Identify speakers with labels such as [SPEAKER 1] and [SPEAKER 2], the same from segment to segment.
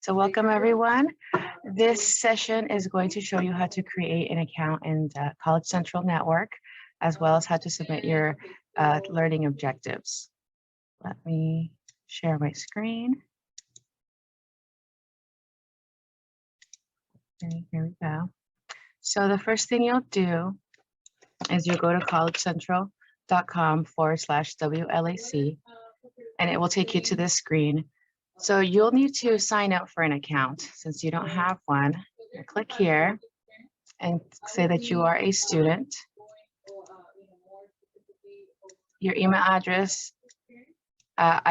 [SPEAKER 1] So welcome everyone. This session is going to show you how to create an account in the College Central Network, as well as how to submit your learning objectives. Let me share my screen. Okay, here we go. So the first thing you'll do is you'll go to collegecentral.com/WLAC, and it will take you to this screen. So you'll need to sign up for an account since you don't have one. Click here and say that you are a student. Your email address,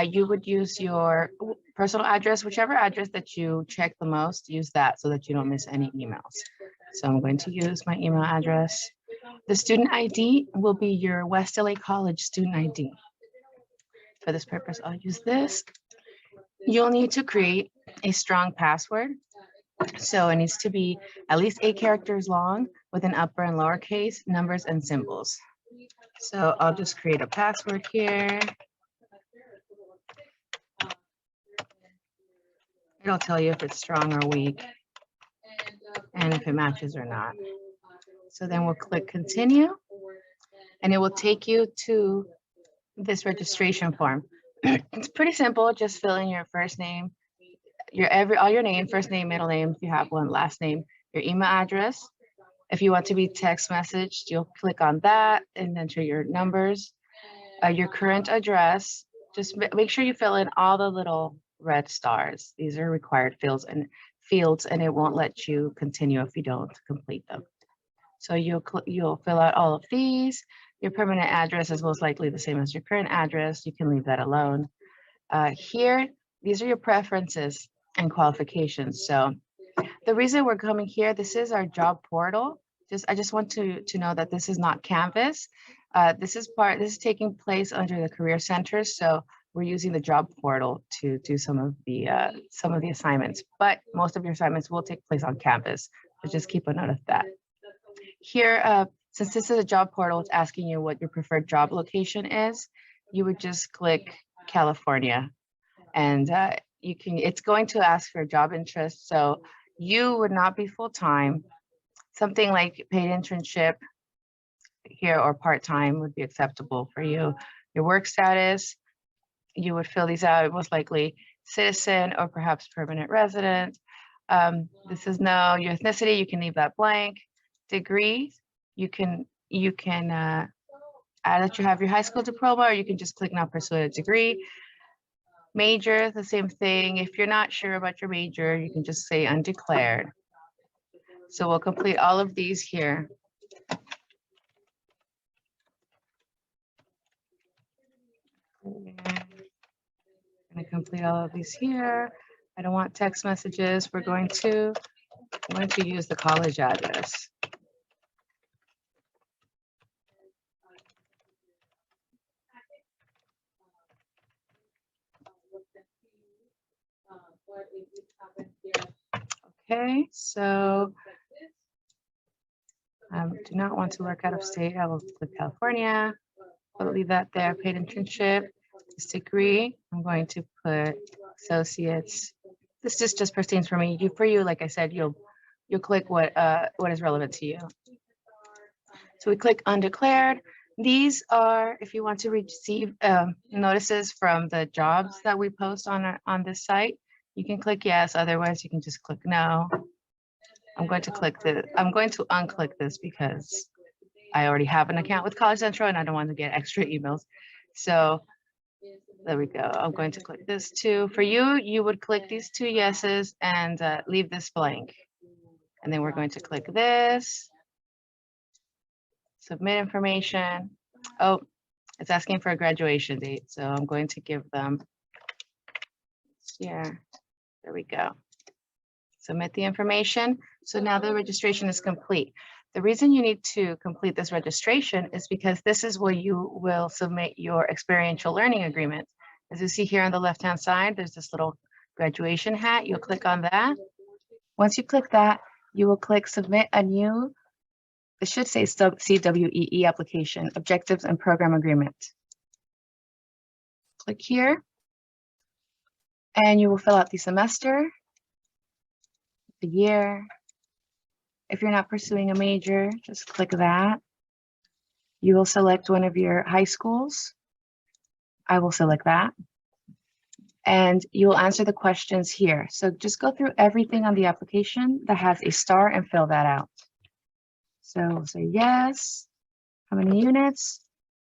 [SPEAKER 1] you would use your personal address, whichever address that you check the most, use that so that you don't miss any emails. So I'm going to use my email address. The student ID will be your West LA College student ID. For this purpose, I'll use this. You'll need to create a strong password. So it needs to be at least 8 characters long with an upper and lowercase, numbers and symbols. So I'll just create a password here. It'll tell you if it's strong or weak and if it matches or not. So then we'll click continue and it will take you to this registration form. It's pretty simple. Just fill in your first name, all your name, first name, middle name, if you have one, last name, your email address. If you want to be text messaged, you'll click on that and enter your numbers, your current address. Just make sure you fill in all the little red stars. These are required fields, and it won't let you continue if you don't complete them. So you'll fill out all of these. Your permanent address is most likely the same as your current address. You can leave that alone. Here, these are your preferences and qualifications. So the reason we're coming here, this is our job portal. I just want to know that this is not Canvas. This is taking place under the Career Center. So we're using the job portal to do some of the assignments, but most of your assignments will take place on Canvas. So just keep a note of that. Here, since this is a job portal, it's asking you what your preferred job location is. You would just click California, and it's going to ask for job interest. So you would not be full-time. Something like paid internship here or part-time would be acceptable for you. Your work status, you would fill these out, most likely citizen or perhaps permanent resident. This is no, your ethnicity, you can leave that blank. Degree, you can add that you have your high school diploma, or you can just click not pursue a degree. Major, the same thing. If you're not sure about your major, you can just say undeclared. So we'll complete all of these here. I'm going to complete all of these here. I don't want text messages. I'm going to use the college address. Okay, so do not want to work out of state. I will click California. I'll leave that there. Paid internship, this degree. I'm going to put associates. This just pertains for me. For you, like I said, you'll click what is relevant to you. So we click undeclared. These are if you want to receive notices from the jobs that we post on this site. You can click yes, otherwise you can just click no. I'm going to unclick this because I already have an account with College Central and I don't want to get extra emails. So there we go. I'm going to click this too. For you, you would click these 2 yeses and leave this blank. And then we're going to click this. Submit information. Oh, it's asking for a graduation date. So I'm going to give them, yeah. There we go. Submit the information. So now the registration is complete. The reason you need to complete this registration is because this is where you will submit your experiential learning agreement. As you see here on the left-hand side, there's this little graduation hat. You'll click on that. Once you click that, you will click submit a new, it should say CWEE application, objectives and program agreement. Click here. And you will fill out the semester, the year. If you're not pursuing a major, just click that. You will select one of your high schools. I will select that. And you will answer the questions here. So just go through everything on the application that has a star and fill that out. So say yes. How many units?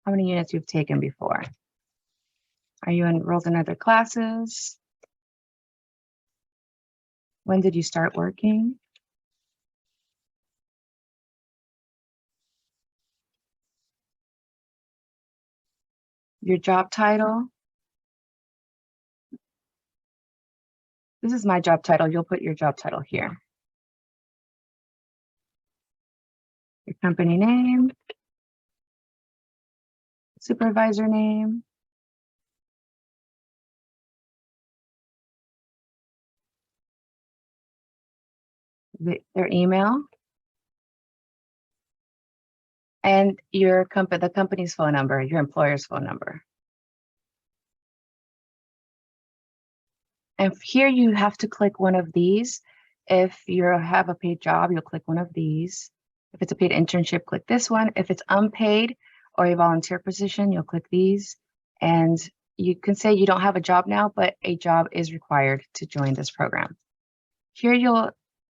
[SPEAKER 1] How many units you've taken before? Are you enrolled in other classes? When did you start working? Your job title. This is my job title. You'll put your job title here. Your company name. Supervisor name. Their email. And your the company's phone number, your employer's phone number. And here you have to click one of these. If you have a paid job, you'll click one of these. If it's a paid internship, click this one. If it's unpaid or a volunteer position, you'll click these. And you can say you don't have a job now, but a job is required to join this program. Here you'll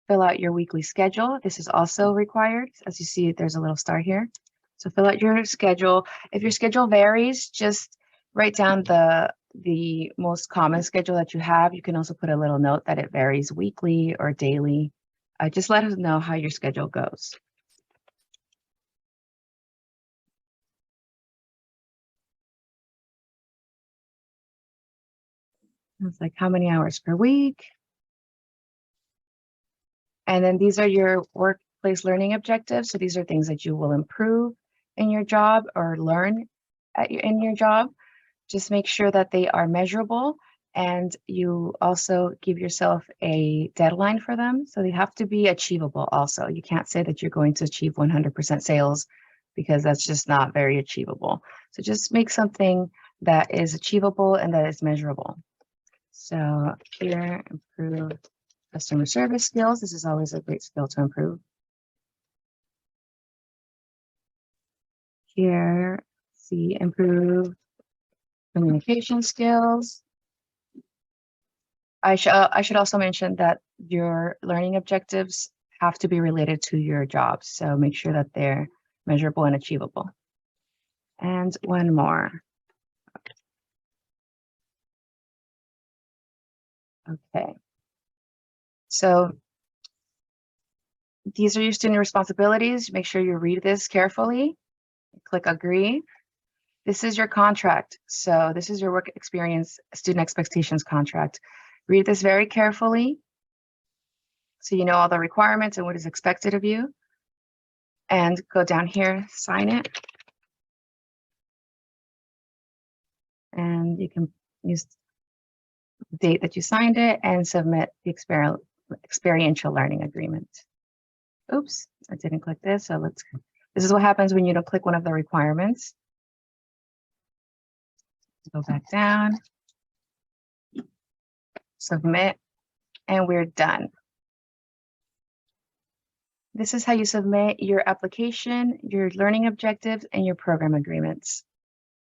[SPEAKER 1] fill out your weekly schedule. This is also required. As you see, there's a little star here. So fill out your schedule. If your schedule varies, just write down the most common schedule that you have. You can also put a little note that it varies weekly or daily. Just let us know how your schedule goes. It's like how many hours per week. And then these are your workplace learning objectives. So these are things that you will improve in your job or learn in your job. Just make sure that they are measurable, and you also give yourself a deadline for them. So they have to be achievable also. You can't say that you're going to achieve 100% sales because that's just not very achievable. So just make something that is achievable and that is measurable. So here, improve customer service skills. This is always a great skill to improve. Here, see, improve communication skills. I should also mention that your learning objectives have to be related to your job. So make sure that they're measurable and achievable. And one more. Okay. So these are your student responsibilities. Make sure you read this carefully. Click agree. This is your contract. So this is your work experience student expectations contract. Read this very carefully so you know all the requirements and what is expected of you. And go down here, sign it. And you can use the date that you signed it and submit the experiential learning agreement. Oops, I didn't click this. So this is what happens when you don't click one of the requirements. Go back down, submit, and we're done. This is how you submit your application, your learning objectives, and your program agreements.